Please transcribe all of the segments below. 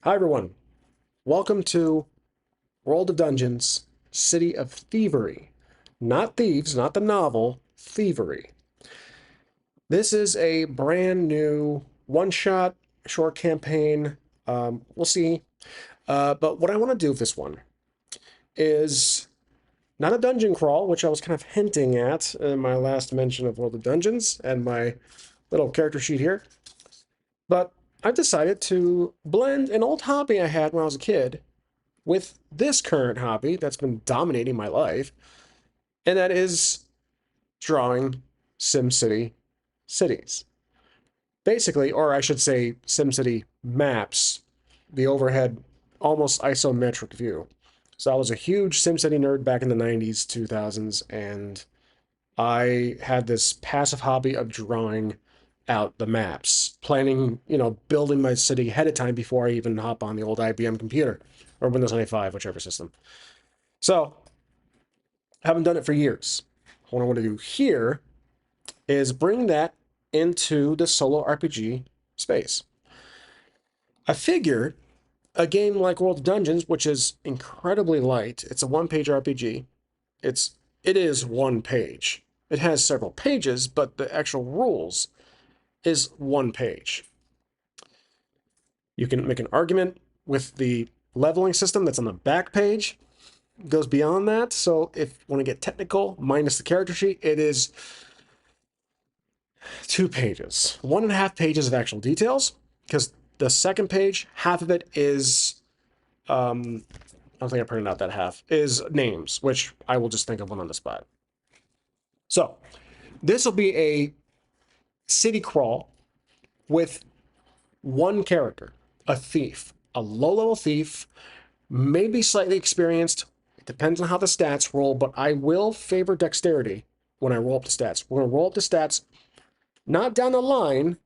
Hi everyone, welcome to World of Dungeons, City of Thievery. Not Thieves, not the novel, Thievery. This is a brand new one-shot short campaign. We'll see. But what I want to do with this one is not a dungeon crawl, which I was kind of hinting at in my last mention of World of Dungeons and my little character sheet here. But I've decided to blend an old hobby I had when I was a kid with this current hobby that's been dominating my life, and that is drawing SimCity cities. Basically, or I should say SimCity maps, the overhead, almost isometric view. So I was a huge SimCity nerd back in the 90s, 2000s, and I had this passive hobby of drawing out the maps, planning, building my city ahead of time before I even hop on the old IBM computer or Windows 95, whichever system. So I haven't done it for years. What I want to do here is bring that into the solo RPG space. I figure a game like World of Dungeons, which is incredibly light, it's a one-page RPG. It is one page. It has several pages, but the actual rules is one page. You can make an argument with the leveling system that's on the back page. It goes beyond that. So if you want to get technical, minus the character sheet, it is 2 pages, 1.5 pages of actual details, because the second page, half of it is, I don't think I printed out that half, is names, which I will just think of one on the spot. So this will be a city crawl with one character, a thief, a low-level thief, maybe slightly experienced. It depends on how the stats roll, but I will favor dexterity when I roll up the stats. We're going to roll up the stats, not down the line.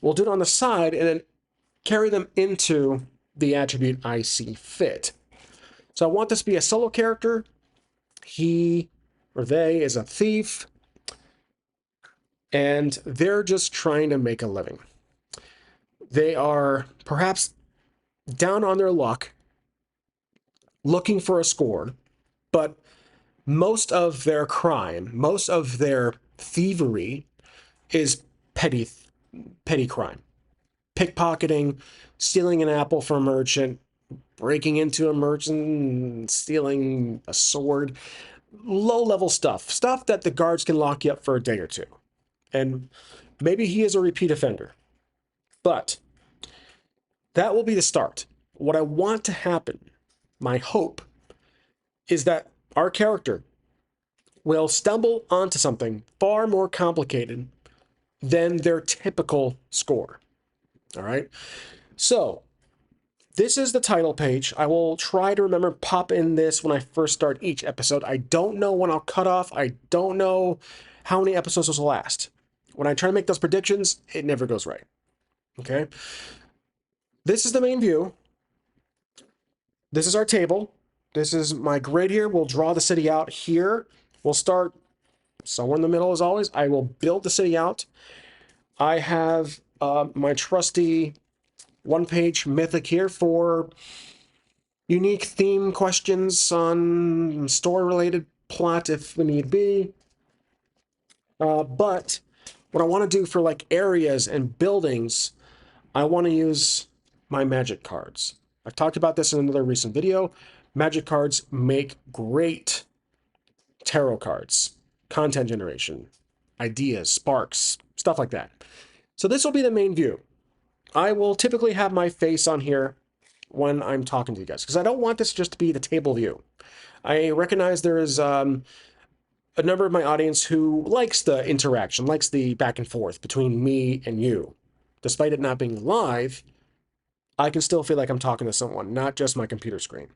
We'll do it on the side and then carry them into the attribute I see fit. So I want this to be a solo character. He or they is a thief, and they're just trying to make a living. They are perhaps down on their luck, looking for a score, but most of their crime, most of their thievery is petty crime. Pickpocketing, stealing an apple from a merchant, breaking into a merchant, stealing a sword, low-level stuff that the guards can lock you up for a day or two. And maybe he is a repeat offender. But that will be the start. What I want to happen, my hope, is that our character will stumble onto something far more complicated than their typical score. All right? So, this is the title page. I will try to remember pop in this when I first start each episode. I don't know when I'll cut off. I don't know how many episodes this will last. When I try to make those predictions, it never goes right. Okay? This is the main view. This is our table. This is my grid here. We'll draw the city out here. We'll start somewhere in the middle as always. I will build the city out. I have my trusty one-page mythic here for unique theme questions on story-related plot if we need be. But what I want to do for like areas and buildings, I want to use my magic cards. I've talked about this in another recent video. Magic cards make great tarot cards, content generation, ideas, sparks, stuff like that. So this will be the main view. I will typically have my face on here when I'm talking to you guys, because I don't want this just to be the table view. I recognize there is a number of my audience who likes the interaction, likes the back and forth between me and you. Despite it not being live, I can still feel like I'm talking to someone, not just my computer screen.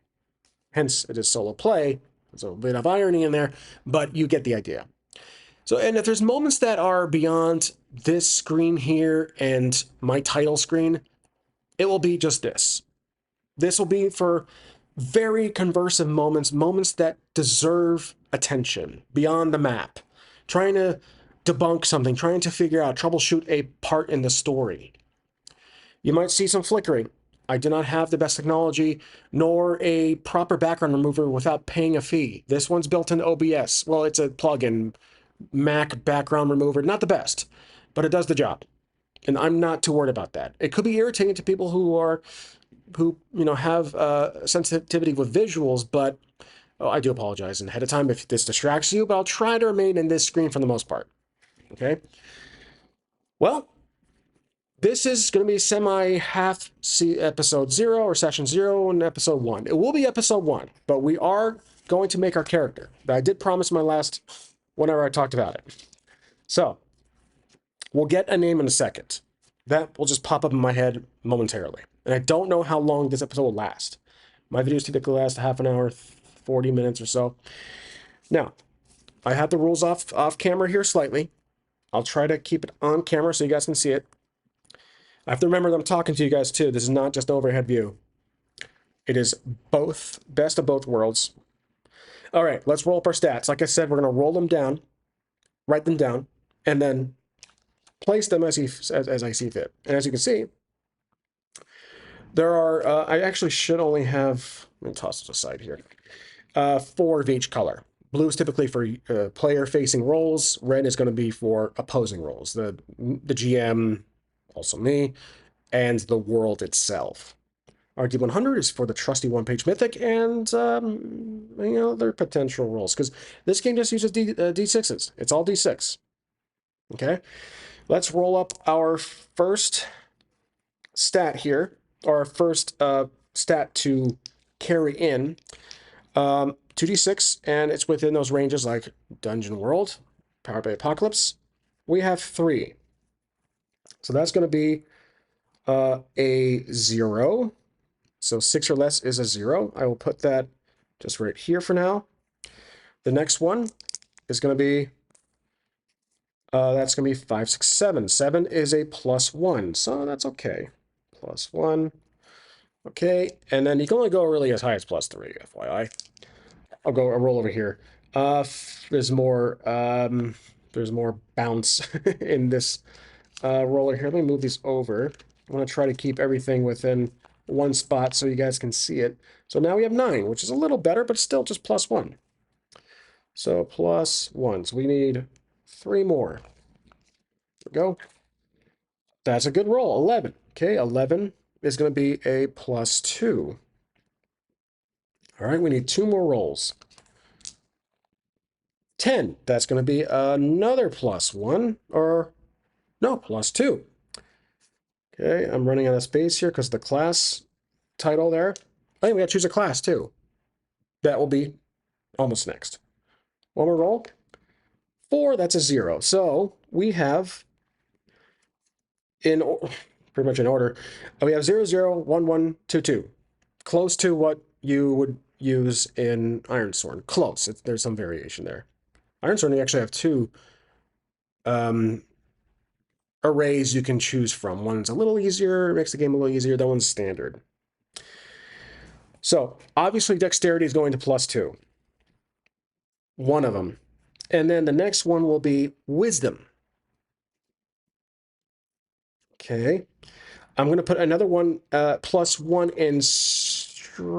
Hence, it is solo play. There's a bit of irony in there, but you get the idea. So, and if there's moments that are beyond this screen here and my title screen, it will be just this. This will be for very conversive moments, moments that deserve attention beyond the map. Trying to debunk something, trying to figure out, troubleshoot a part in the story. You might see some flickering. I do not have the best technology, nor a proper background remover without paying a fee. This one's built in OBS. Well, it's a plugin, Mac background remover. Not the best, but it does the job. And I'm not too worried about that. It could be irritating to people who have sensitivity with visuals, but I do apologize ahead of time if this distracts you, but I'll try to remain in this screen for the most part. Okay. Well, this is going to be semi-half episode 0 or session 0 and episode 1. It will be episode 1, but we are going to make our character. I did promise my last whenever I talked about it. So, we'll get a name in a second. That will just pop up in my head momentarily. And I don't know how long this episode will last. My videos typically last half an hour, 40 minutes or so. Now, I have the rules off camera here slightly. I'll try to keep it on camera so you guys can see it. I have to remember that I'm talking to you guys too. This is not just an overhead view. It is both, best of both worlds. All right, let's roll up our stats. Like I said, we're going to roll them down, write them down, and then place them as I see fit. And as you can see, there are, I actually should only have, let me toss this aside here, 4 of each color. Blue is typically for player-facing roles. Red is going to be for opposing roles. The GM, also me, and the world itself. RD100 is for the trusty one-page mythic and, other potential roles. Because this game just uses D6s. It's all D6. Okay? Let's roll up our first stat here, or our first stat to carry in. 2d6, and it's within those ranges like Dungeon World, Powered by Apocalypse. We have 3. So that's going to be a 0. So 6 or less is a 0. I will put that just right here for now. The next one is going to be, that's going to be 5, 6, 7. 7 is a +1, so that's okay. +1. Okay, and then you can only go really as high as +3, FYI. I'll roll over here. There's more bounce in this roller here. Let me move these over. I want to try to keep everything within one spot so you guys can see it. So now we have 9, which is a little better, but still just +1. So +1. So we need 3 more. There we go. That's a good roll. 11. Okay, 11 is going to be a +2. All right, we need 2 more rolls. 10, that's going to be another +1, or no, +2. Okay, I'm running out of space here because the class title there. Oh, yeah, we got to choose a class too. That will be almost next. One more roll. 4, that's a 0. So we have, pretty much in order, we have 0, 0, 1, 1, 2, 2. Close to what you would use in Ironsworn. Close. There's some variation there. Ironsworn, you actually have 2 arrays you can choose from. One's a little easier, makes the game a little easier. That one's standard. So obviously dexterity is going to +2. One of them. And then the next one will be wisdom. Okay. I'm going to put another one, +1 in strength.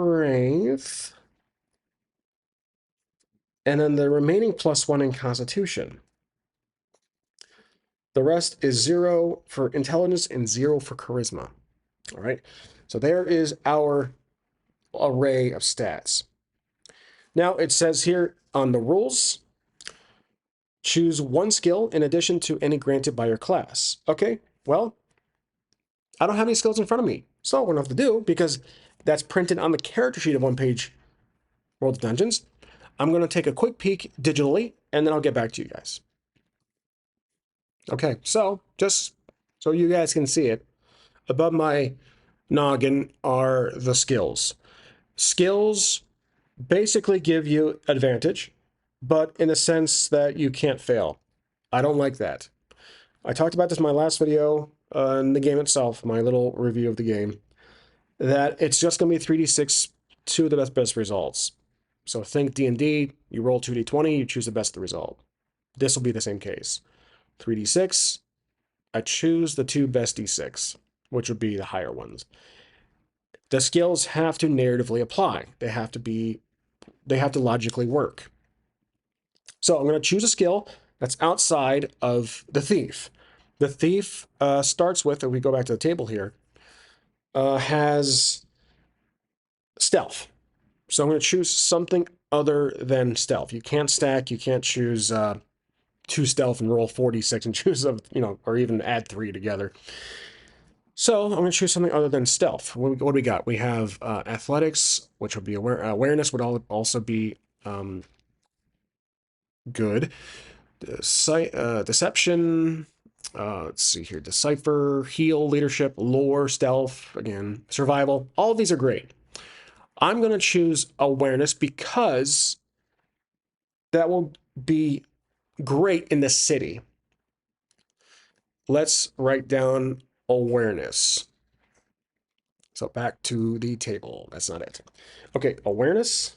And then the remaining +1 in constitution. The rest is 0 for intelligence and 0 for charisma. All right. So there is our array of stats. Now it says here on the rules, choose 1 skill in addition to any granted by your class. Okay, well, I don't have any skills in front of me, so what I have to do, because that's printed on the character sheet of One Page World of Dungeons, I'm going to take a quick peek digitally, and then I'll get back to you guys. Okay, so just so you guys can see it, above my noggin are the skills. Skills basically give you advantage, but in the sense that you can't fail. I don't like that. I talked about this in my last video in the game itself, my little review of the game, that it's just going to be 3d6, 2 of the best results. So think D&D, you roll 2d20, you choose the best result. This will be the same case. 3d6, I choose the 2 best d6, which would be the higher ones. The skills have to narratively apply. They have to logically work. So I'm going to choose a skill that's outside of the thief. The thief starts with, if we go back to the table here, has stealth. So I'm going to choose something other than stealth. You can't stack. You can't choose 2 stealth and roll 46 and choose or even add 3 together. So I'm going to choose something other than stealth. What do we got? We have athletics, which would be awareness would also be good. Deception. Let's see here. Decipher, heal, leadership, lore, stealth, again, survival. All of these are great. I'm going to choose awareness because that will be great in the city. Let's write down awareness. So back to the table. That's not it. Okay, awareness.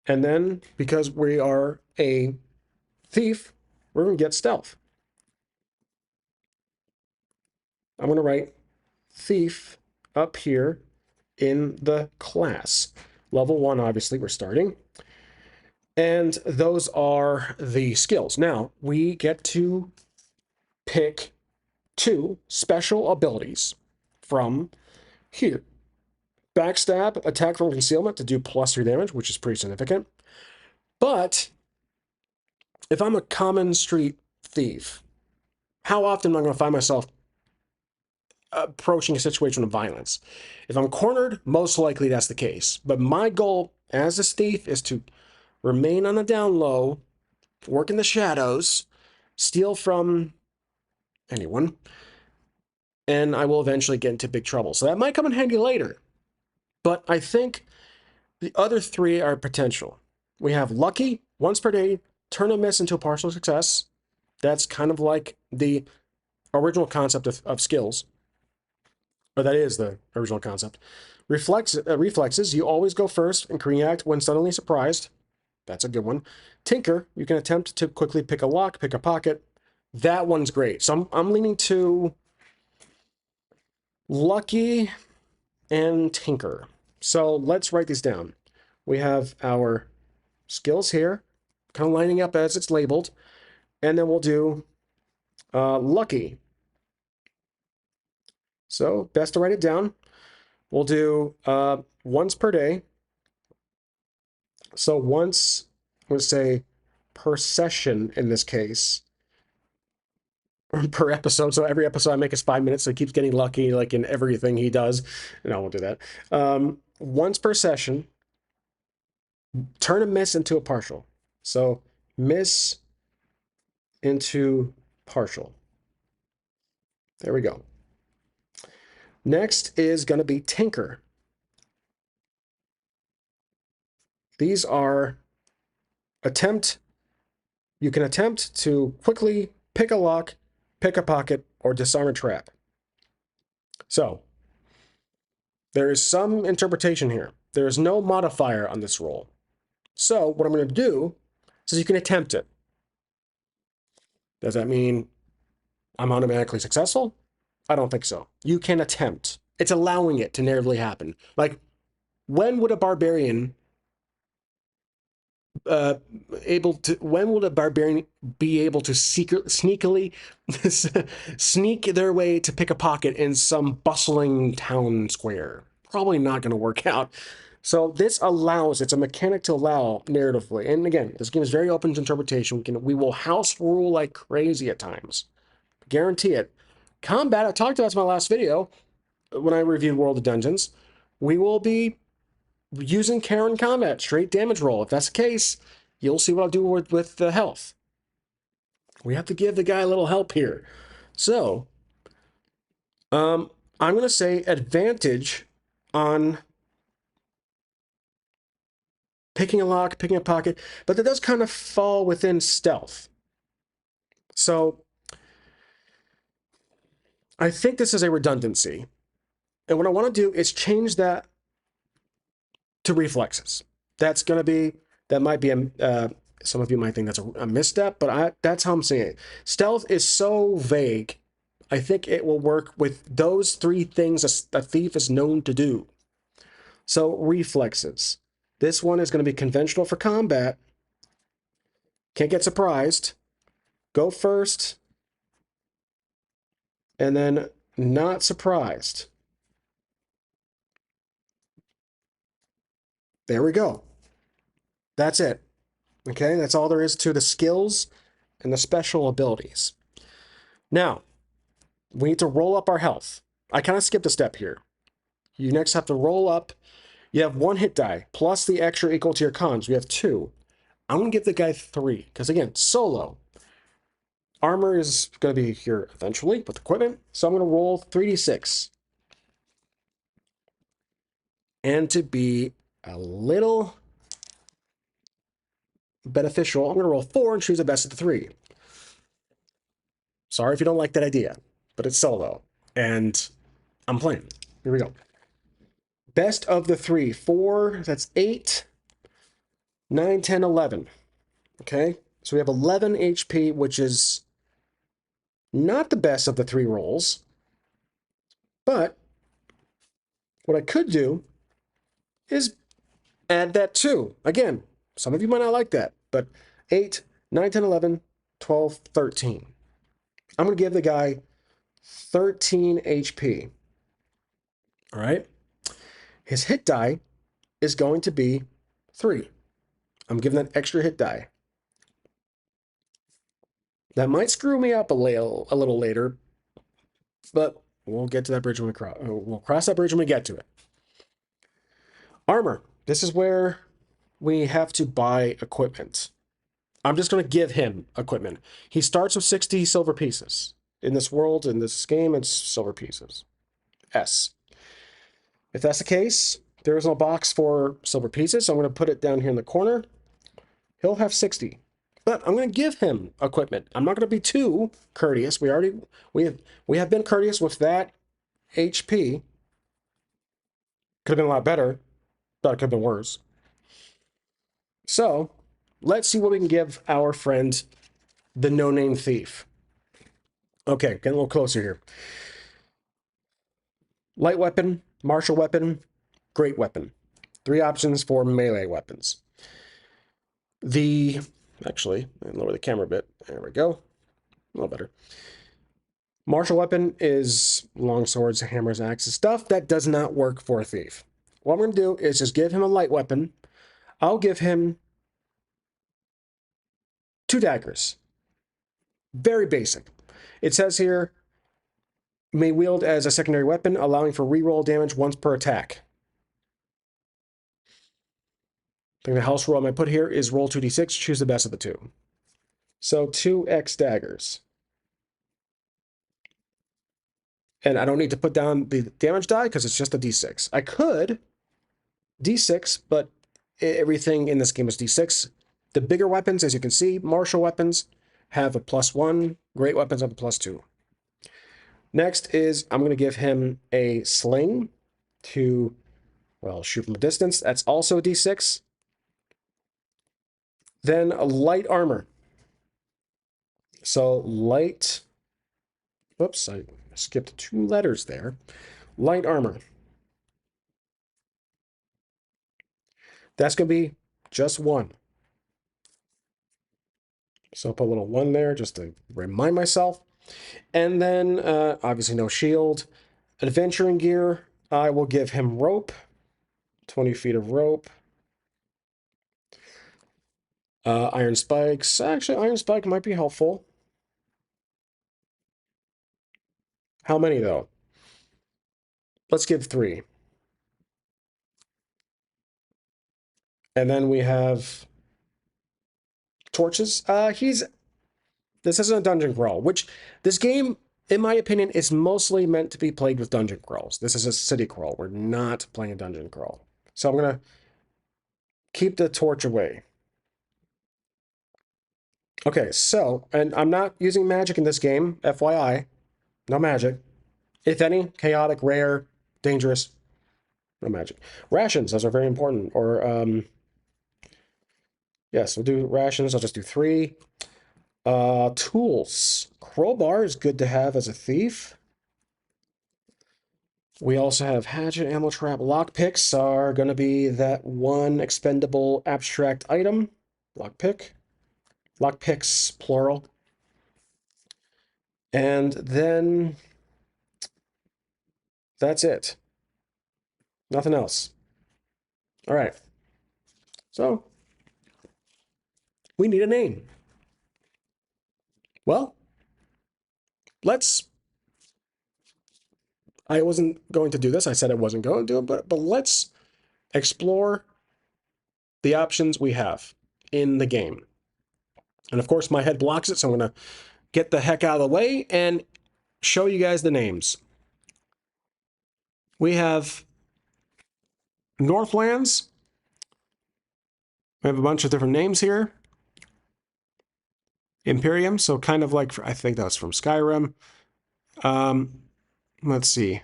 And then, because we are a thief, we're going to get stealth. I'm going to write thief up here in the class. Level 1, obviously, we're starting. And those are the skills. Now, we get to pick 2 special abilities from here. Backstab, attack from concealment to do +3 damage, which is pretty significant. But if I'm a common street thief, how often am I going to find myself approaching a situation of violence? If I'm cornered, most likely that's the case. But my goal as a thief is to remain on the down low, work in the shadows, steal from anyone, and I will eventually get into big trouble. So that might come in handy later. But I think the other 3 are potential. We have lucky, once per day, turn a miss into a partial success. That's kind of like the original concept of skills. Or that is the original concept. Reflexes, you always go first and react when suddenly surprised. That's a good one. Tinker, you can attempt to quickly pick a lock, pick a pocket. That one's great. So I'm leaning to lucky and tinker. So let's write these down. We have our skills here, kind of lining up as it's labeled. And then we'll do lucky. So best to write it down. We'll do once per day. So once, I'm going to say per session in this case, per episode. So every episode I make is 5 minutes. So he keeps getting lucky, like in everything he does. No, I won't do that. Once per session, turn a miss into a partial. So miss into partial. There we go. Next is going to be tinker. These are you can attempt to quickly pick a lock, pick a pocket, or disarm a trap. So there is some interpretation here. There is no modifier on this roll. So what I'm going to do is you can attempt it. Does that mean I'm automatically successful? I don't think so. You can attempt. It's allowing it to narratively happen. Like, when would a barbarian when will a barbarian be able to sneakily sneak their way to pick a pocket in some bustling town square? Probably not going to work out. So this allows, it's a mechanic to allow narratively. And again, this game is very open to interpretation. We will house rule like crazy at times. Guarantee it. Combat, I talked about this in my last video when I reviewed World of Dungeons. We will be using Karen combat, straight damage roll. If that's the case, you'll see what I'll do with the health. We have to give the guy a little help here. So, I'm going to say advantage on picking a lock, picking a pocket, but that does kind of fall within stealth. So, I think this is a redundancy. And what I want to do is change that to reflexes. That might be Some of you might think that's a misstep, but that's how I'm seeing it. Stealth is so vague. I think it will work with those three things a thief is known to do. So reflexes. This one is going to be conventional for combat. Can't get surprised. Go first. And then not surprised. There we go. That's it. Okay, that's all there is to the skills and the special abilities. Now, we need to roll up our health. I kind of skipped a step here. You next have to roll up. You have 1 hit die, plus the extra equal to your cons. We have 2. I'm going to give the guy 3, because again, solo. Armor is going to be here eventually with equipment, so I'm going to roll 3d6. And to be a little beneficial, I'm going to roll 4 and choose the best of the 3. Sorry if you don't like that idea, but it's solo, and I'm playing. Here we go. Best of the 3. 4, that's 8, 9, 10, 11. Okay, so we have 11 HP, which is not the best of the 3 rolls, but what I could do is add that too. Again, some of you might not like that, but 8, 9, 10, 11, 12, 13. I'm going to give the guy 13 HP. All right. His hit die is going to be 3. I'm giving that extra hit die. That might screw me up a little later, but we'll get to that bridge when we'll cross that bridge when we get to it. Armor. This is where we have to buy equipment. I'm just going to give him equipment. He starts with 60 silver pieces. In this world, in this game, it's silver pieces. S. If that's the case, there is no box for silver pieces, so I'm going to put it down here in the corner. He'll have 60. But I'm going to give him equipment. I'm not going to be too courteous. We have been courteous with that HP. Could have been a lot better, but it could have been worse. So, let's see what we can give our friend, the no-name thief. Okay, getting a little closer here. Light weapon, martial weapon, great weapon. 3 options for melee weapons. Actually, lower the camera a bit. There we go. A little better. Martial weapon is long swords, hammers, axes, stuff that does not work for a thief. What I'm going to do is just give him a light weapon. I'll give him 2 daggers. Very basic. It says here, may wield as a secondary weapon, allowing for reroll damage once per attack. I think the house rule I might put here is roll 2d6, choose the best of the 2. So 2x daggers. And I don't need to put down the damage die because it's just a d6. I could d6, but everything in this game is d6. The bigger weapons, as you can see, martial weapons have a +1. Great weapons have a +2. Next is I'm going to give him a sling to, well, shoot from a distance. That's also a d6. Then a light armor. So light, whoops, I skipped 2 letters there. Light armor. That's going to be just 1. So I'll put a little 1 there just to remind myself. And then, obviously no shield. Adventuring gear, I will give him rope. 20 feet of rope. Iron spikes. Actually, iron spike might be helpful. How many, though? Let's give 3. And then we have torches. This isn't a dungeon crawl, which this game, in my opinion, is mostly meant to be played with dungeon crawls. This is a city crawl. We're not playing a dungeon crawl. So I'm going to keep the torch away. Okay, so, and I'm not using magic in this game, FYI. No magic. If any, chaotic, rare, dangerous, no magic. Rations, those are very important. Or Yes, we'll do rations. I'll just do 3. Tools. Crowbar is good to have as a thief. We also have hatchet, ammo trap, lockpicks are going to be that one expendable abstract item. Lockpick. Lockpicks, plural. And then that's it. Nothing else. All right. So we need a name. Well, let's. I wasn't going to do this. I said I wasn't going to do it, but let's explore the options we have in the game. And of course, my head blocks it, so I'm going to get the heck out of the way and show you guys the names. We have Northlands. We have a bunch of different names here. Imperium, so kind of like, I think that's from Skyrim. Let's see.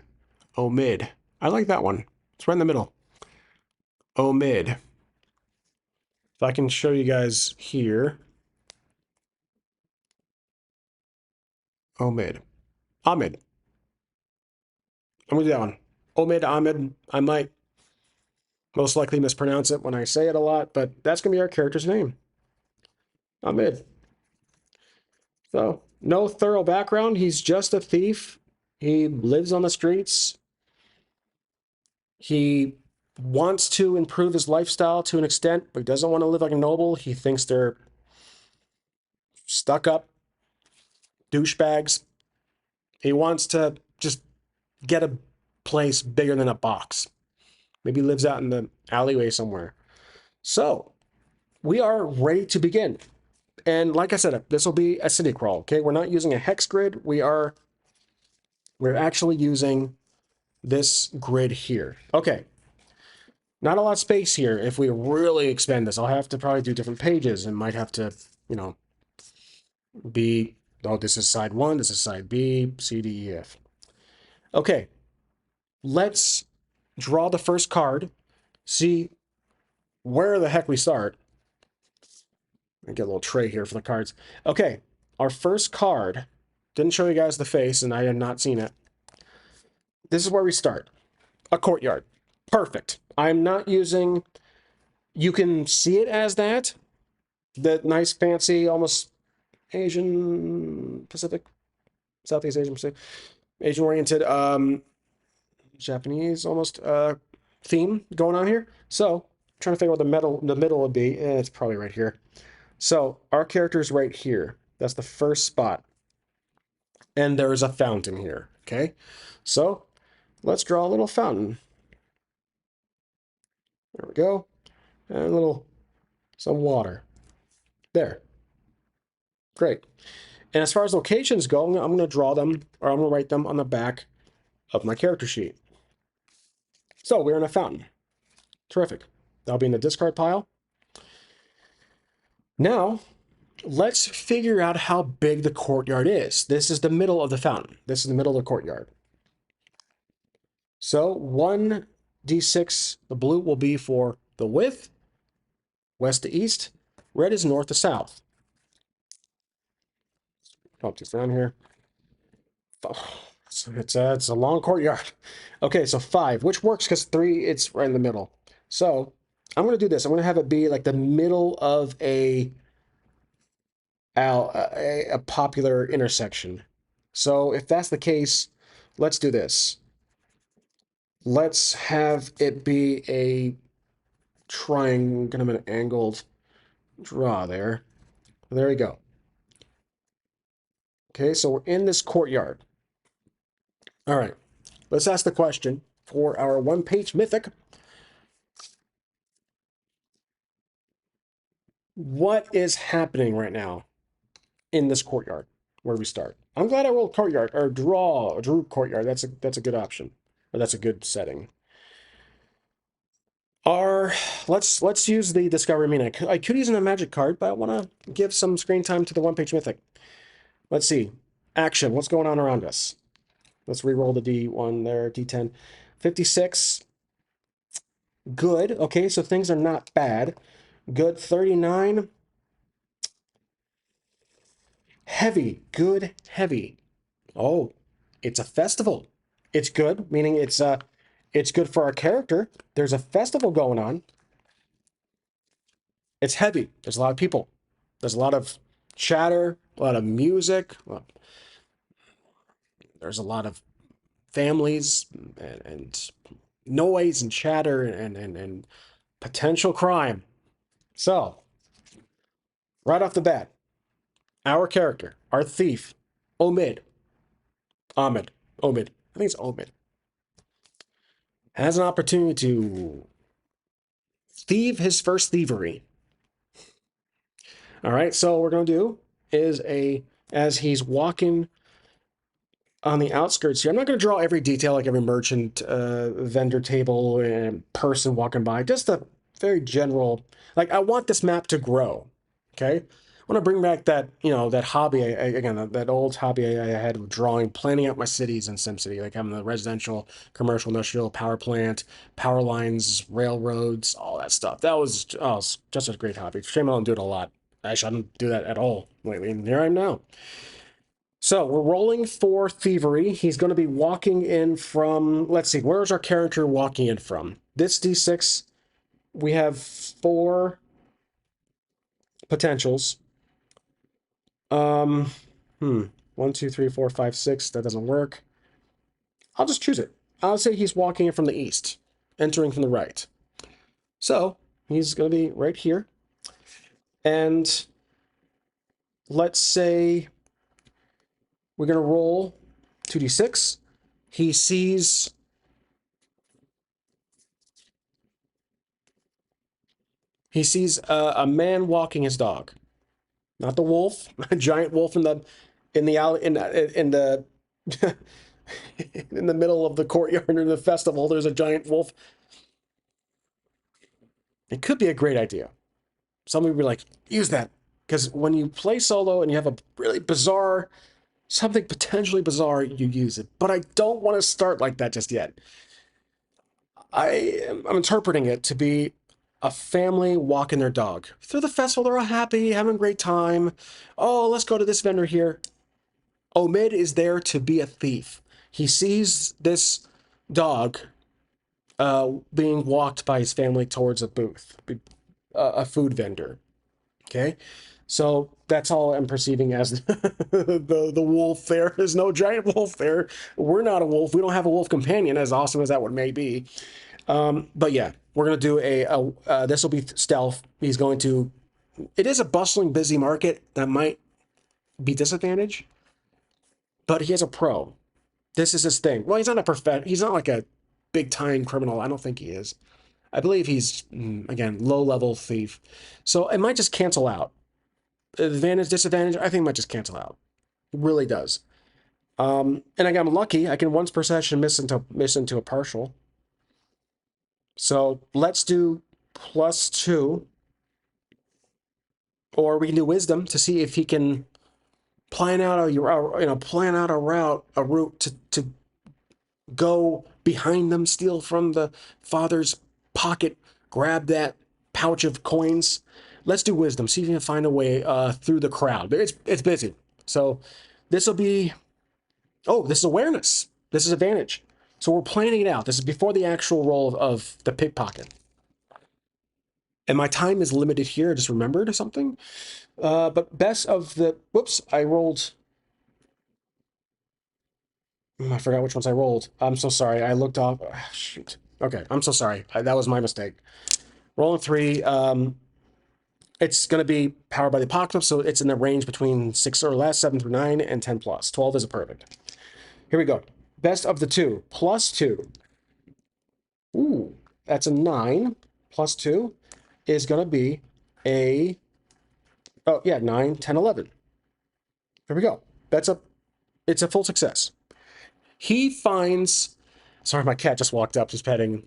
Omid. I like that one. It's right in the middle. Omid. If I can show you guys here. Omid. Ahmed. I'm going to do that one. Omid, Ahmed. I might most likely mispronounce it when I say it a lot, but that's going to be our character's name. Ahmed. So, no thorough background. He's just a thief. He lives on the streets. He wants to improve his lifestyle to an extent, but he doesn't want to live like a noble. He thinks they're stuck up douchebags. He wants to just get a place bigger than a box. Maybe he lives out in the alleyway somewhere. So, we are ready to begin. And like I said, this will be a city crawl, okay? We're not using a hex grid. We're actually using this grid here. Okay. Not a lot of space here. If we really expand this, I'll have to probably do different pages and might have to, you know, be, oh, this is side 1, this is side B, C, D, E, F. Okay. Let's draw the first card, see where the heck we start. I get a little tray here for the cards. Okay, our first card, didn't show you guys the face, and I had not seen it. This is where we start. A courtyard. Perfect. I'm not using, you can see it as that. That nice, fancy, almost Asian, Pacific, Southeast Asian, Pacific, Asian-oriented, Japanese almost theme going on here. So, I'm trying to figure out what the middle would be. It's probably right here. So, our character is right here. That's the first spot. And there is a fountain here, okay? So, let's draw a little fountain. There we go. And some water. There. Great. And as far as locations go, I'm going to draw them, or I'm going to write them on the back of my character sheet. So, we're in a fountain. Terrific. That'll be in the discard pile. Now, let's figure out how big the courtyard is. This is the middle of the fountain. This is the middle of the courtyard. So 1d6, the blue will be for the width, west to east. Red is north to south. Pop this down here. So it's a long courtyard. Okay, so 5, which works because 3, it's right in the middle. So I'm going to do this. I'm going to have it be like the middle of a popular intersection. So if that's the case, let's do this. Let's have it be a triangle, kind of an angled draw there. There we go. Okay, so we're in this courtyard. All right, let's ask the question for our one-page mythic. What is happening right now in this courtyard where we start? I'm glad I rolled courtyard or drew courtyard. That's a good option, or that's a good setting. Let's use the Discovery Mini. I could use a magic card, but I want to give some screen time to the one-page mythic. Let's see. Action. What's going on around us? Let's re-roll the D1 there, D10. 56. Good. Okay, so things are not bad. Good 39. Heavy, good, heavy. Oh, it's a festival. It's good, meaning it's good for our character. There's a festival going on. It's heavy. There's a lot of people. There's a lot of chatter, a lot of music. Well, there's a lot of families and noise and chatter and potential crime. So, right off the bat, our character, our thief, Omid, Ahmed, Omid, I think it's Omid, has an opportunity to thieve his first thievery. All right, so what we're going to do is as he's walking on the outskirts here, I'm not going to draw every detail like every merchant, vendor table, and person walking by, just a very general, like I want this map to grow, okay? I want to bring back that, that hobby, again, that old hobby I had of drawing, planning out my cities in SimCity, like having the residential, commercial, industrial, power plant, power lines, railroads, all that stuff. That was, oh, it's just a great hobby. Shame I don't do it a lot. Actually, I don't do that at all lately, and here I am now. So we're rolling for thievery. He's going to be walking in from, let's see, where's our character walking in from? This D6, we have 4 potentials. Um, hmm, 1, 2, 3, 4, 5, 6. That doesn't work. I'll just choose it. I'll say he's walking in from the east, entering from the right. So he's going to be right here. And let's say we're going to roll 2d6. He sees a man walking his dog, not the wolf, a giant wolf in the alley in the in the middle of the courtyard in the festival. There's a giant wolf. It could be a great idea. Somebody would be like, use that, because when you play solo and you have a really bizarre, something potentially bizarre, you use it. But I don't want to start like that just yet. I'm interpreting it to be a family walking their dog through the festival. They're all happy, having a great time. Oh, let's go to this vendor here. Omid is there to be a thief. He sees this dog being walked by his family towards a booth, a food vendor. Okay, so that's all I'm perceiving as the wolf there. There's no giant wolf there. We're not a wolf. We don't have a wolf companion, as awesome as that one may be. But yeah, we're gonna do this will be stealth. He's going to. It is a bustling, busy market that might be disadvantage, but he is a pro. This is his thing. Well, he's not a He's not like a big time criminal. I don't think he is. I believe he's again low level thief. So it might just cancel out. Advantage, disadvantage. I think it might just cancel out. It really does. And I'm lucky. I can once per session miss into a partial. So let's do +2, or we can do wisdom to see if he can plan out a route to go behind them, steal from the father's pocket, grab that pouch of coins. Let's do wisdom. See if we can find a way through the crowd. It's busy, so this will be. Oh, this is awareness. This is advantage. So we're planning it out. This is before the actual roll of the pickpocket. And my time is limited here. I just remembered something. But best of the. Whoops! I rolled. I forgot which ones I rolled. I'm so sorry. I looked off. Shoot. Okay, I'm so sorry. That was my mistake. Rolling 3. It's going to be powered by the apocalypse, so it's in the range between 6 or less, 7 through 9, and 10 plus. 12 is a perfect. Here we go. Best of the 2. +2. Ooh, that's a 9. +2 is going to be a. Oh, yeah, 9, 10, 11. There we go. It's a full success. He finds, sorry, my cat just walked up, just petting.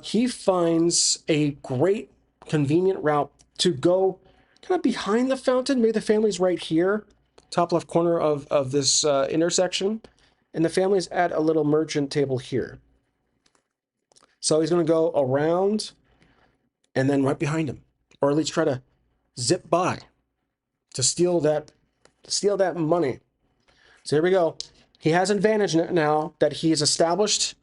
He finds a great, convenient route to go kind of behind the fountain. Maybe the family's right here, top left corner of this intersection, and the family's at a little merchant table here. So he's going to go around and then right behind him. or at least try to zip by to steal that money. So here we go. He has an advantage now that he has established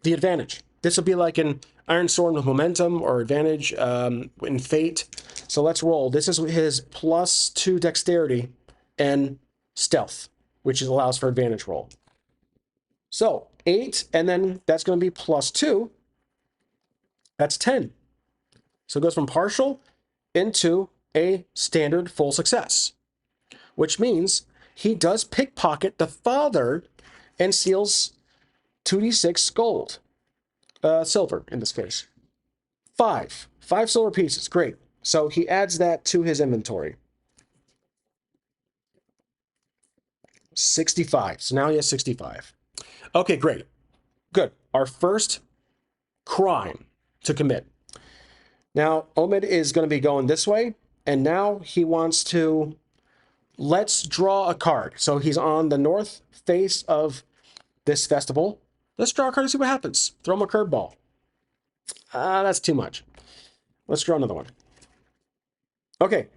the advantage. This will be like an Iron Sword with momentum or advantage in Fate. So let's roll. This is his +2 dexterity and stealth, which allows for advantage roll. So 8, and then that's going to be +2. That's 10. So it goes from partial into a standard full success, which means he does pickpocket the father and steals 2d6 gold. Silver in this case. 5 silver pieces. Great. So he adds that to his inventory. 65. So now he has 65. Okay, great. Good. Our first crime to commit. Now, Omid is going to be going this way, and now he wants to... Let's draw a card. So he's on the north face of this festival. Let's draw a card and see what happens. Throw him a curveball. That's too much. Let's draw another one. Okay,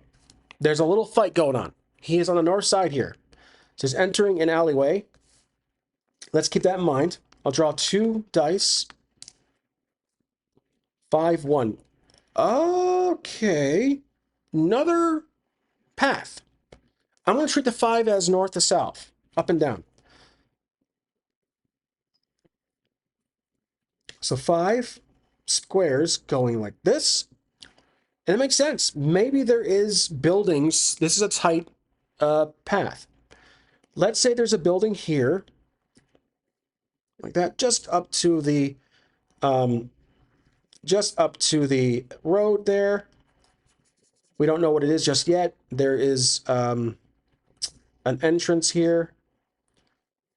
there's a little fight going on. He is on the north side here. It says entering an alleyway. Let's keep that in mind. I'll draw 2 dice. 5, 1. Okay. Another path. I'm going to treat the 5 as north to south, up and down. So 5 squares going like this. And it makes sense. Maybe there is buildings. This is a tight path. Let's say there's a building here, like that, just up to the road there. We don't know what it is just yet. There is an entrance here.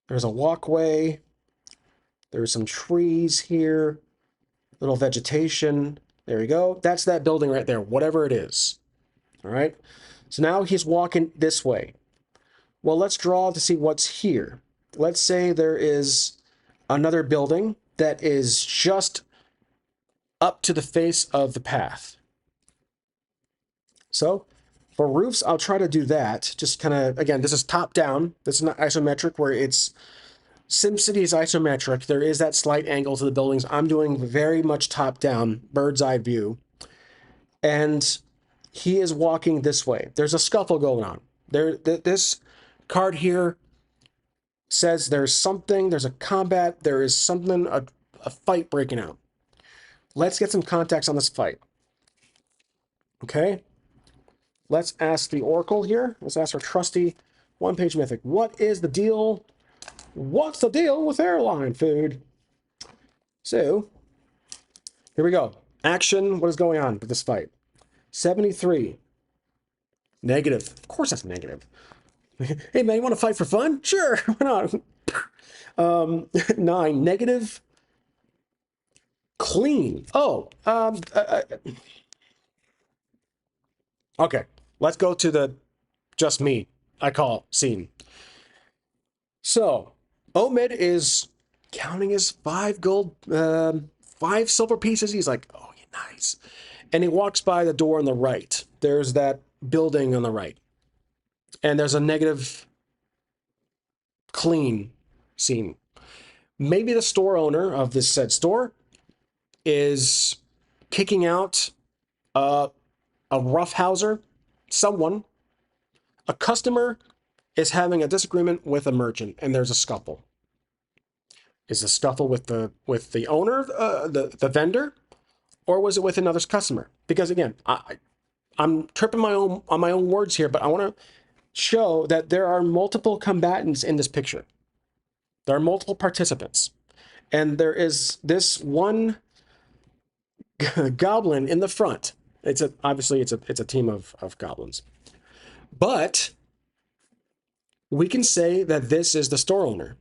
There's a walkway. There's some trees here. Little vegetation. There we go. That's that building right there, whatever it is. All right. So now he's walking this way. Well, let's draw to see what's here. Let's say there is another building that is just up to the face of the path. So for roofs, I'll try to do that. Just kind of, again, this is top down. This is not isometric where it's SimCity is isometric. There is that slight angle to the buildings. I'm doing very much top down, bird's eye view. And he is walking this way. There's a scuffle going on. This card here says there's a combat, there is something, a fight breaking out. Let's get some context on this fight. Okay? Let's ask the Oracle here. Let's ask our trusty one-page mythic. What is the deal? What's the deal with airline food? So, here we go. Action. What is going on with this fight? 73. Negative. Of course that's negative. Hey, man, you want to fight for fun? Sure. Why not? 9. Negative. Clean. Oh. Okay. Let's go to the just me, I call scene. So, Omid is counting his 5 gold, 5 silver pieces. He's like, oh, nice. And he walks by the door on the right. There's that building on the right. And there's a negative clean scene. Maybe the store owner of this said store is kicking out a roughhouser, someone. A customer is having a disagreement with a merchant, and there's a scuffle. Is the scuffle with the owner, the vendor, or was it with another customer? Because again, I'm tripping on my own words here, but I want to show that there are multiple combatants in this picture. There are multiple participants, and there is this one goblin in the front. Obviously it's a team of goblins, but we can say that this is the store owner.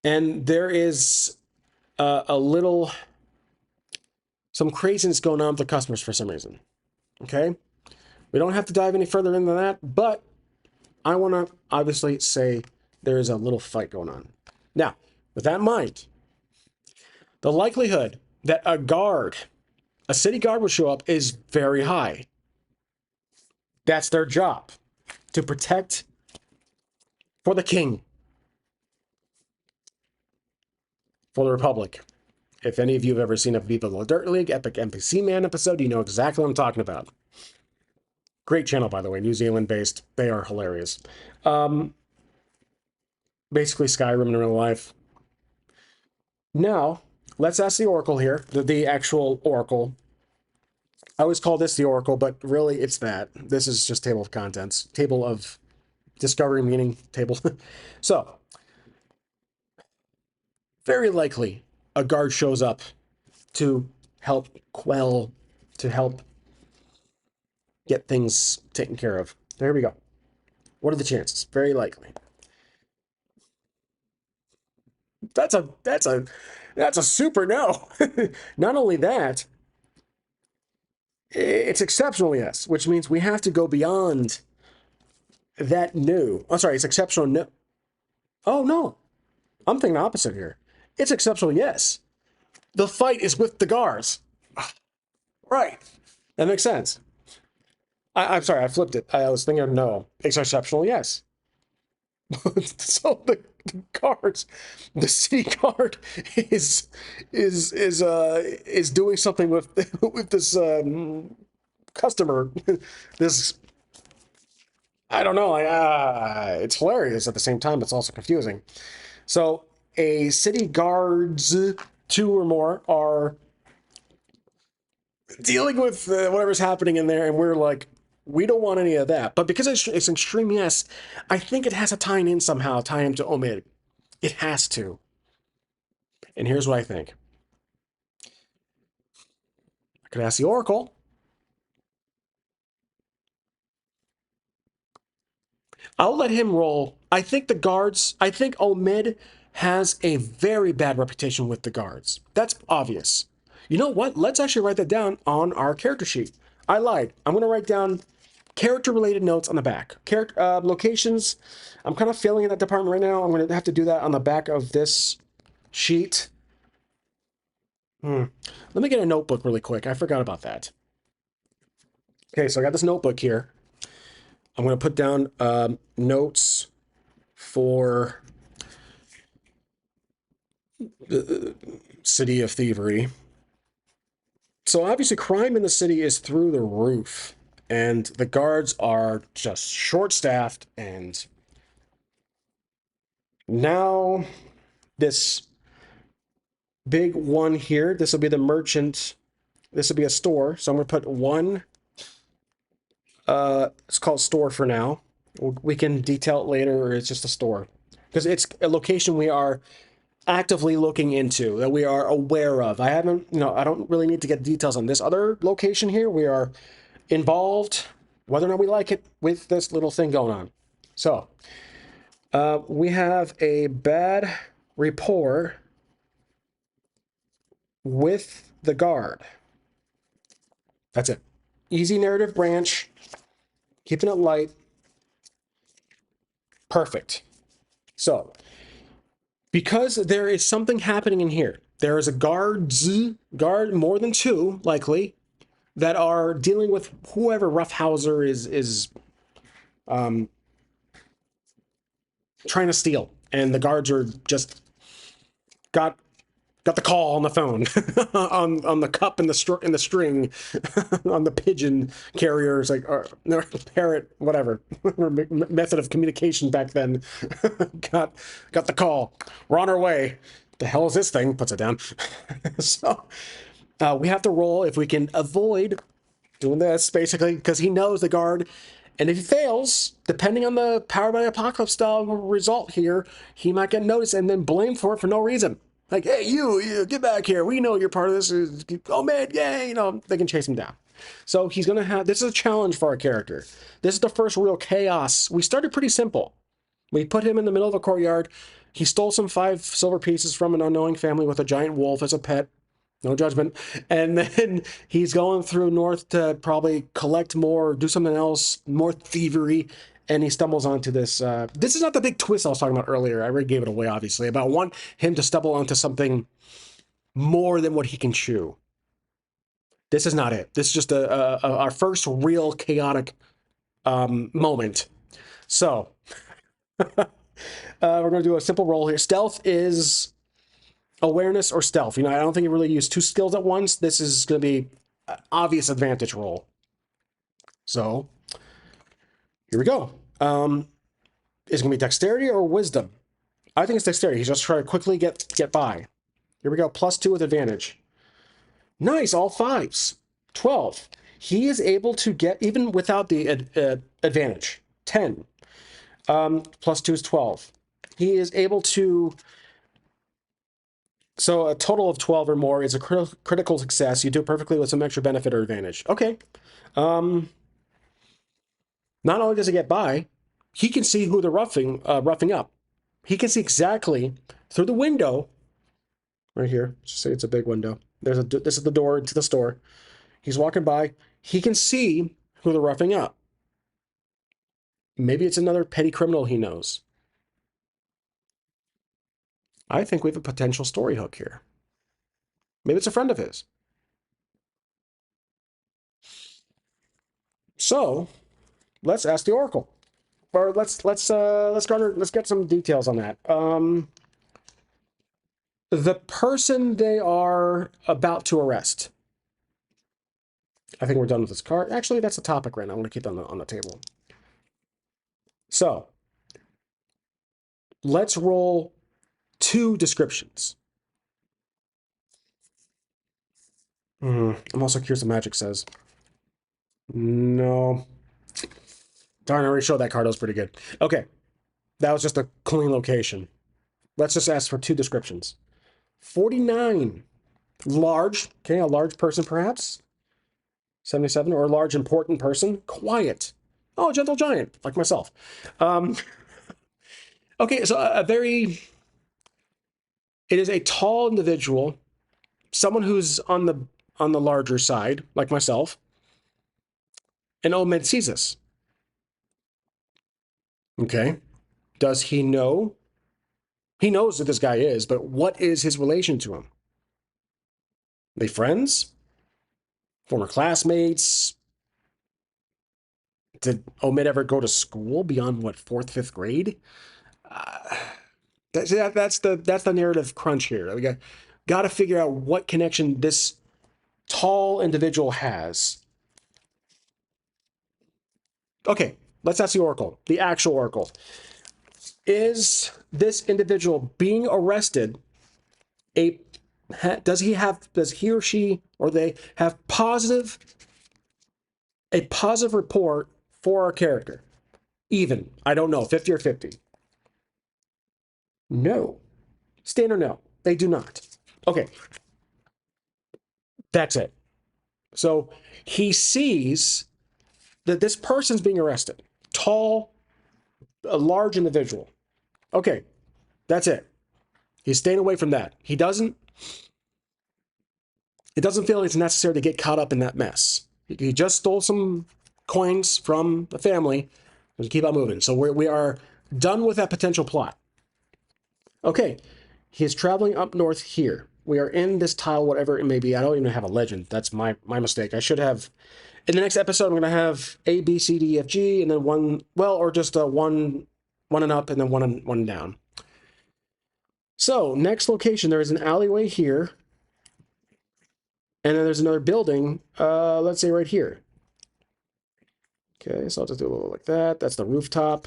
And there is some craziness going on with the customers for some reason. Okay? We don't have to dive any further into that, but I want to obviously say there is a little fight going on. Now, with that in mind, the likelihood that a guard a city guard will show up is very high. That's their job, to protect for the king, for the republic. If any of you have ever seen a Viva La Dirt League Epic NPC Man episode, you know exactly what I'm talking about. Great channel, by the way, New Zealand based. They are hilarious. Basically Skyrim in real life. Now, let's ask the Oracle here, the actual Oracle. I always call this the Oracle, but really it's that. This is just table of contents, table of discovery meaning table. So, very likely a guard shows up to help quell, to help get things taken care of. There we go. What are the chances? Very likely. That's a super no. Not only that, it's exceptional yes, which means we have to go beyond that no. I'm sorry, it's exceptional no. Oh no. I'm thinking opposite here. It's exceptional yes. The fight is with the guards. Right. That makes sense. I'm sorry, I flipped it. I was thinking no. It's exceptional yes. So the guards, the city guard is doing something with with this customer. This I don't know. It's hilarious at the same time. It's also confusing. So a city guards, two or more, are dealing with whatever's happening in there, and we're like, we don't want any of that. But because it's extreme yes, I think it has to tie in somehow, tie him to Omid. It has to. And here's what I think. I could ask the Oracle. I'll let him roll. I think the guards, I think Omid has a very bad reputation with the guards. That's obvious. You know what? Let's actually write that down on our character sheet. I lied. I'm going to write down character-related notes on the back. Character locations. I'm kind of failing in that department right now. I'm going to have to do that on the back of this sheet. Let me get a notebook really quick. I forgot about that. Okay, so I got this notebook here. I'm going to put down notes for the city of Thievery. So obviously crime in the city is through the roof, and the guards are just short-staffed, and now this big one here, this will be the merchant, this will be a store, so I'm going to put one, it's called store for now. We can detail it later, or it's just a store, because it's a location we are actively looking into, that we are aware of. I haven't, I don't really need to get details on this other location here. We are involved, whether or not we like it, with this little thing going on. So, we have a bad rapport with the guard. That's it. Easy narrative branch, keeping it light. Perfect. So, because there is something happening in here, there is a guard, more than two, likely, that are dealing with whoever Roughhouser is trying to steal. And the guards are just got the call on the phone, on the cup and the string, on the pigeon carriers, like, or no, parrot, whatever method of communication back then. got the call. We're on our way. The hell is this thing? Puts it down. So we have to roll if we can avoid doing this, basically, because he knows the guard. And if he fails, depending on the Power by Apocalypse style result here, he might get noticed and then blamed for it for no reason. Like, hey, you, get back here. We know you're part of this. Oh, man, yeah, they can chase him down. So he's going to have, this is a challenge for our character. This is the first real chaos. We started pretty simple. We put him in the middle of a courtyard. He stole some 5 silver pieces from an unknowing family with a giant wolf as a pet. No judgment. And then he's going through north to probably collect more, do something else, more thievery. And he stumbles onto this. This is not the big twist I was talking about earlier. I already gave it away, obviously. But I want him to stumble onto something more than what he can chew. This is not it. This is just our first real chaotic moment. So we're going to do a simple roll here. Stealth is awareness or stealth. You know, I don't think you really use two skills at once. This is going to be an obvious advantage roll. So here we go. Is it going to be dexterity or wisdom? I think it's dexterity. He's just trying to quickly get by. Here we go. +2 with advantage. Nice, all fives. 12. He is able to get, even without the advantage, 10. +2 is 12. He is able to, so a total of 12 or more is a critical success. You do it perfectly with some extra benefit or advantage. Okay. Not only does he get by, he can see who they're roughing up. He can see exactly through the window right here. Just say it's a big window. This is the door to the store. He's walking by. He can see who they're roughing up. Maybe it's another petty criminal he knows. I think we have a potential story hook here. Maybe it's a friend of his. So let's ask the Oracle, or let's get some details on that. The person they are about to arrest. I think we're done with this card. Actually, that's a topic right now. I'm going to keep it on the table. So let's roll 2 descriptions. I'm also curious what magic says. No. Darn, I already showed that card. That was pretty good. Okay. That was just a clean location. Let's just ask for 2 descriptions. 49. Large. Okay, a large person perhaps. 77. Or a large important person. Quiet. Oh, a gentle giant, like myself. Okay, so it is a tall individual, someone who's on the larger side, like myself. And Omed sees us. Okay. Does he know? He knows who this guy is, but what is his relation to him? Are they friends? Former classmates? Did Omid ever go to school beyond what, 4th, 5th grade? That's the narrative crunch here. We got to figure out what connection this tall individual has. Okay, let's ask the Oracle, the actual Oracle. Is this individual being arrested does he or she or they have a positive report for our character? Even, I don't know, 50 or 50. No. Stand or no, they do not. Okay, that's it. So he sees that this person's being arrested. Tall, a large individual. Okay, that's it. He's staying away from that. It doesn't feel it's necessary to get caught up in that mess. He just stole some coins from the family and keep on moving. So we are done with that potential plot. Okay, he is traveling up north here. We are in this tile, whatever it may be. I don't even have a legend. That's my mistake. I should have. In the next episode, I'm going to have A, B, C, D, F, G, and then one, well, or just one and up, and then one down. So, next location, there is an alleyway here. And then there's another building, let's say right here. Okay, so I'll just do a little like that. That's the rooftop.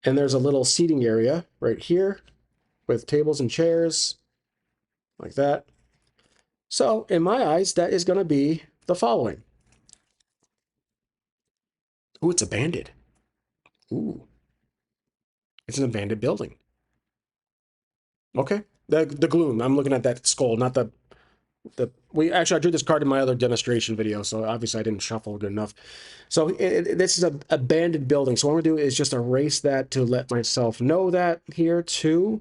And there's a little seating area right here with tables and chairs like that. So, in my eyes, that is going to be the following. Ooh, it's abandoned. Ooh. It's an abandoned building. Okay. The gloom. I'm looking at that skull, not the I drew this card in my other demonstration video, so obviously I didn't shuffle good enough. So this is an abandoned building. So what I'm going to do is just erase that to let myself know that here. 2.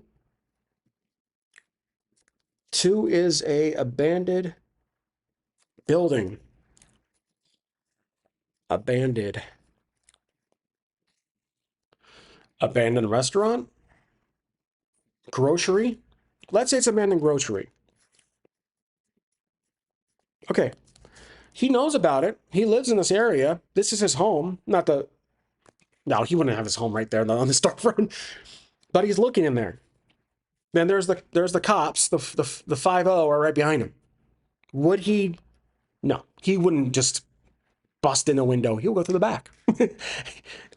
2 is a abandoned building. Abandoned. Abandoned restaurant? Grocery? Let's say it's abandoned grocery. Okay. He knows about it. He lives in this area. This is his home. Not the... No, he wouldn't have his home right there on the storefront. But he's looking in there. Then there's the cops. The 5-0 are right behind him. Would he? No, he wouldn't just bust in a window. He'll go through the back.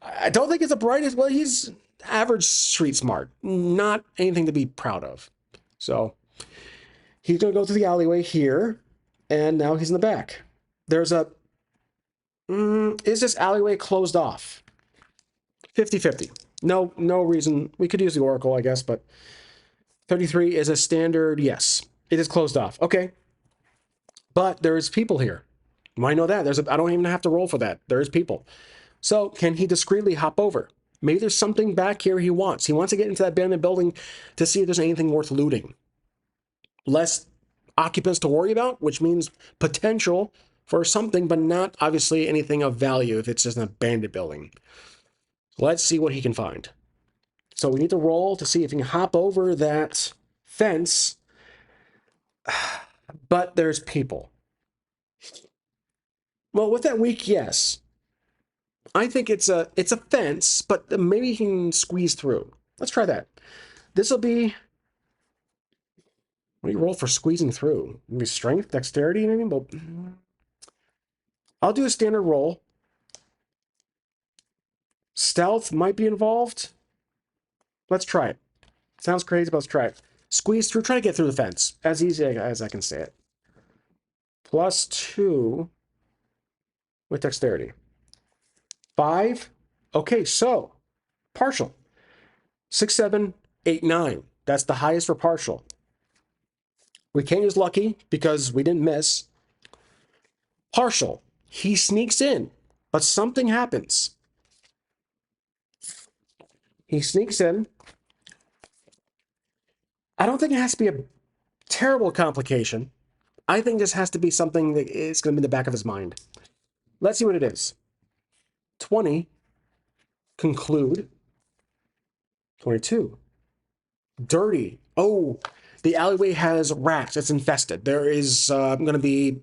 I don't think it's the brightest. Well, he's average street smart. Not anything to be proud of. So he's going to go through the alleyway here. And now he's in the back. There's a... is this alleyway closed off? 50-50. No reason. We could use the Oracle, I guess, but 33 is a standard yes. It is closed off. Okay. But there's people here. Why know that? I don't even have to roll for that. There's people. So can he discreetly hop over? Maybe there's something back here he wants. He wants to get into that abandoned building to see if there's anything worth looting. Less occupants to worry about, which means potential for something, but not obviously anything of value if it's just an abandoned building. Let's see what he can find. So we need to roll to see if he can hop over that fence. But there's people. Well, with that weak yes, I think it's a fence, but maybe he can squeeze through. Let's try that. This will be... What do you roll for squeezing through? Maybe strength, dexterity, maybe? But I'll do a standard roll. Stealth might be involved. Let's try it. Sounds crazy, but let's try it. Squeeze through. Try to get through the fence. As easy as I can say it. +2 with dexterity. 5. Okay, so partial. 6, 7, 8, 9. That's the highest for partial. We can't use lucky because we didn't miss. Partial. He sneaks in, but something happens. He sneaks in. I don't think it has to be a terrible complication. I think this has to be something that is going to be in the back of his mind. Let's see what it is. 20. Conclude. 22. Dirty. Oh, the alleyway has rats. It's infested. There is going to be...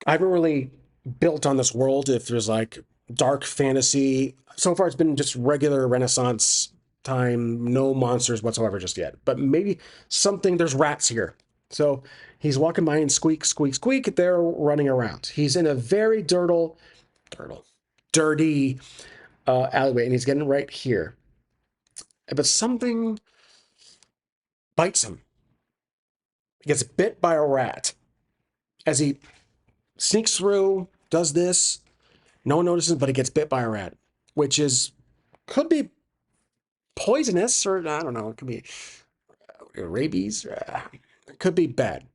I haven't really built on this world if there's like dark fantasy. So far it's been just regular Renaissance time, no monsters whatsoever just yet. But maybe something, there's rats here. So he's walking by and squeak, squeak, squeak. They're running around. He's in a very dirty alleyway, and he's getting right here. But something bites him. He gets bit by a rat. As he sneaks through, does this, no one notices, but he gets bit by a rat, which could be poisonous, or I don't know, it could be rabies. It could be bad.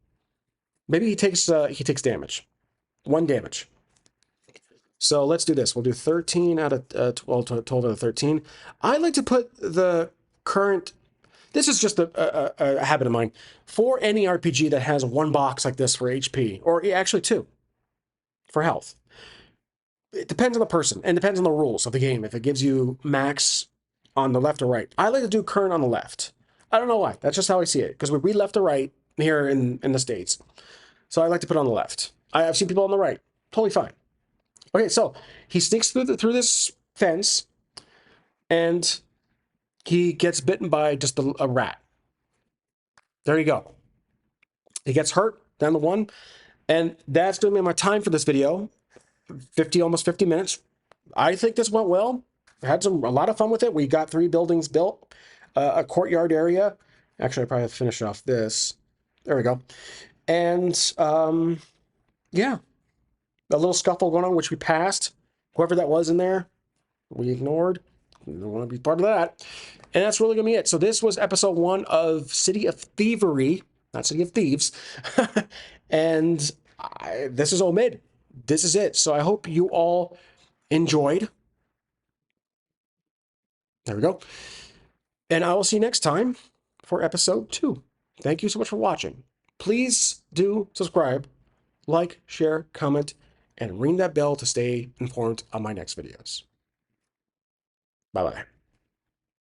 Maybe he takes damage. 1 damage. So let's do this. We'll do 13 out of 12 out of 13. I like to put the current... This is just a habit of mine. For any RPG that has 1 box like this for HP, or actually 2 for health, it depends on the person and depends on the rules of the game. If it gives you max on the left or right, I like to do current on the left. I don't know why. That's just how I see it, because we read left to right here in the States. So I like to put on the left. I've seen people on the right. Totally fine. Okay, so he sneaks through this fence, and he gets bitten by just a rat. There you go. He gets hurt down the 1, and that's doing me my time for this video. Almost 50 minutes. I think this went well. I had a lot of fun with it. We got 3 buildings built, a courtyard area. Actually, I probably have to finish off this. There we go. And yeah, a little scuffle going on, which we passed. Whoever that was in there, we ignored. We don't want to be part of that. And that's really going to be it. So this was episode 1 of City of Thievery, not City of Thieves. And this is Omid. This is it. So I hope you all enjoyed. There we go. And I will see you next time for episode 2. Thank you so much for watching. Please do subscribe, like, share, comment, and ring that bell to stay informed on my next videos. Bye-bye.